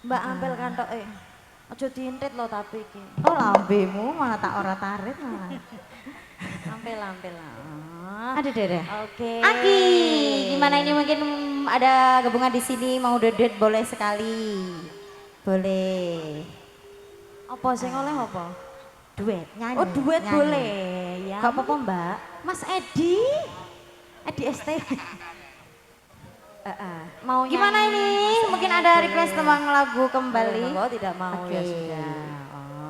Mbak Ampel kantok aja diintit lo tapi iki. Oh lambemu malah tak ora tarik malah. Ampel-ampel. Aduh deh. Oke. Aki, gimana ini mungkin ada gabungan di sini mau dedet boleh sekali. Boleh. Apa sing oleh apa? Duet nyanyi. Oh duet nyanyi. boleh ya. Gak apa-apa Mbak. Mas Edi. Edi ST. Mau Gimana nyanyi, ini? Mas Mungkin Edi. ada request tentang lagu kembali. Kalau tidak mau ya Oke. sudah.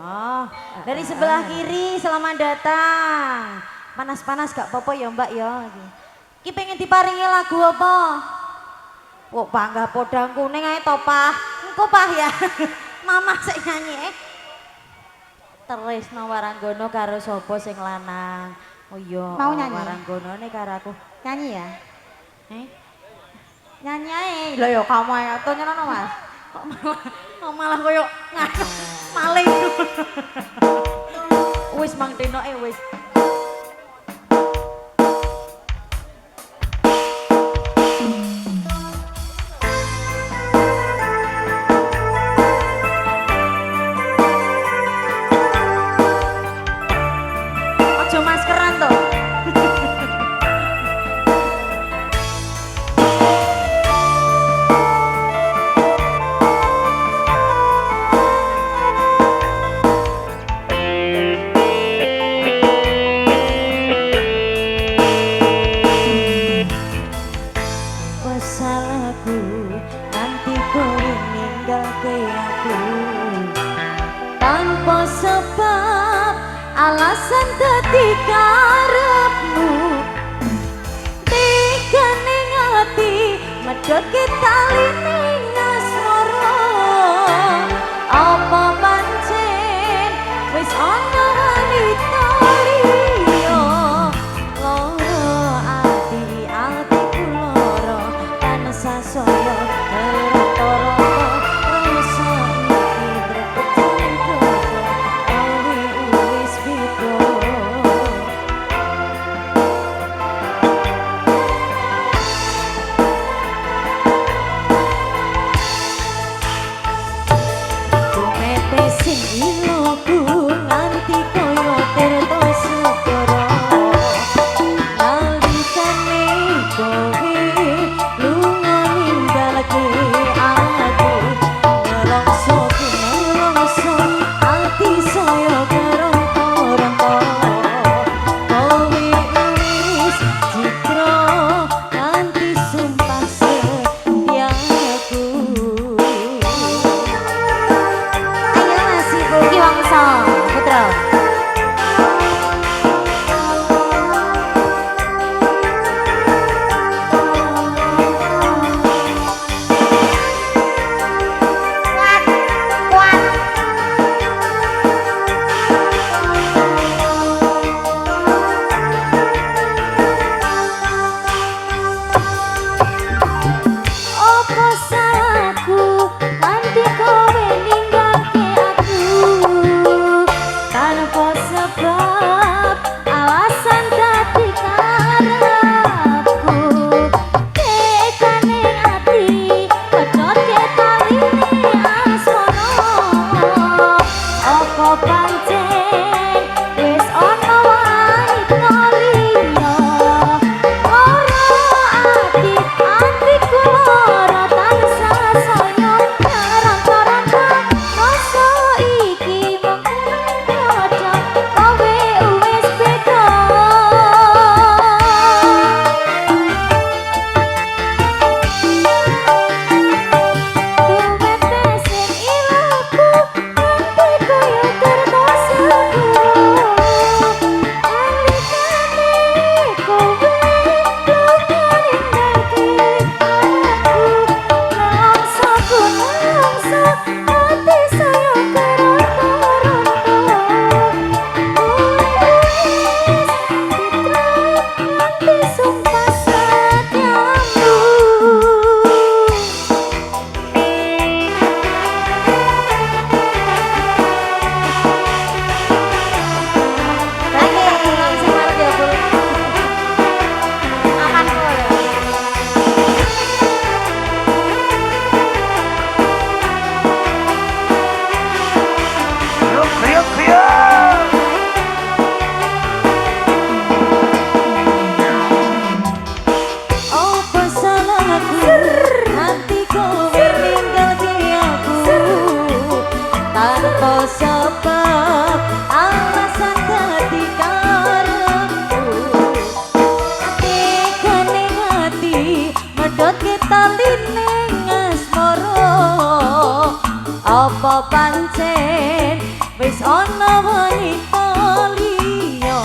Oh, dari sebelah kiri selamat datang. Panas-panas gak apa-apa ya Mbak ya. Ki pengen diparingi lagu apa? Wah bangga podang kuning ae to Pah. Engko Pah ya. Mama sik nyanyi Tresno Waranggono karo sapa sing lanang. Oh iya, Mau nyanyi? Waranggonone karo aku. Nyanyi ya? Eh? Nyanyi aja. Lah ya kamu ya tuh nyono Mas. Kok malah koyo maling. Wis Mang Tino wis. Ojo maskeran to. Salahku nanti kowe ninggalke aku tanpa sebab alasan dadi karepmu tikane ati medhot tali ning asmara apa pancen wis ana wanita liya loro ati atiku loro sasaya rata-rata rasa iki berpecah awi wis beda tumete sing iloku nganti koyo tirta segara nalikane kowe Ayo masih Buki Wangso. apa pancen wis ana wanita liya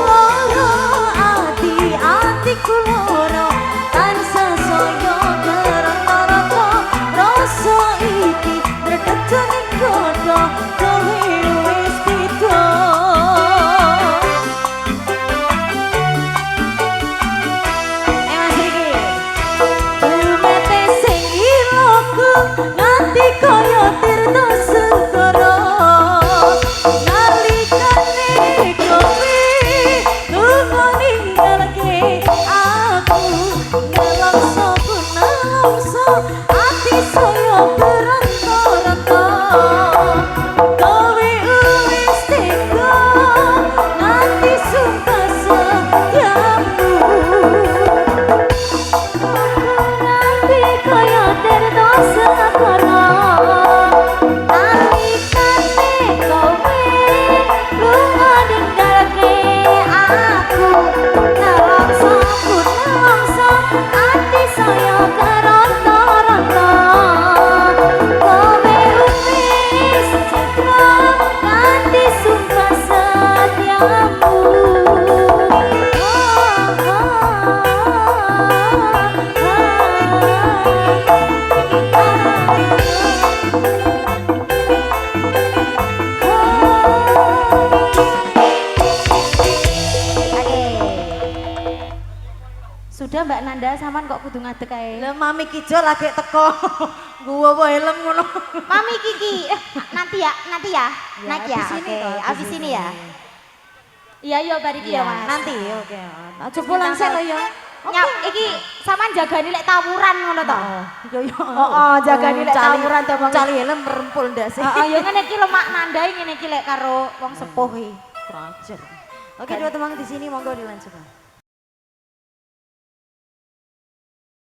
loro ati kuloro tansah saya rata-rata rasa iki dredegane godho kowe wis beda. Nanti kaya tirta segara nalikane kowe lunga ninggalke aku nelongso pun nelongso ati saya beranto-ranto kowe wis tega nanti sumpah setiamu nanti kaya tirta segara nalikane kowe lunga ninggalke aku nelongso pun nelongso ati saya keronto-ronto kowe wis citra nganti sumpah setiamu. Sudah Mbak Nanda, saman kok kudu ngadeg kae. Lah Mami Kijo lagi teko. Gua helm ngono. Mami Kiki, nanti ya, nanti ya. Naik ya. Habis ini Oke, toh, habis ini ya. Iya iya bariki ya Mas. Nanti oke. Aja pulang sih lo ya. Nyap iki sampean jagani lek tawuran ngono to. Yo yo. Heeh, jagani lek tawuran to Bang. Cali helm merempul ndak sih. Heeh, yo ngene iki lho Mak Nandai ngene iki lek karo wong sepuh iki. Rajer. Oke, dua teman di sini monggo dilanjutkan.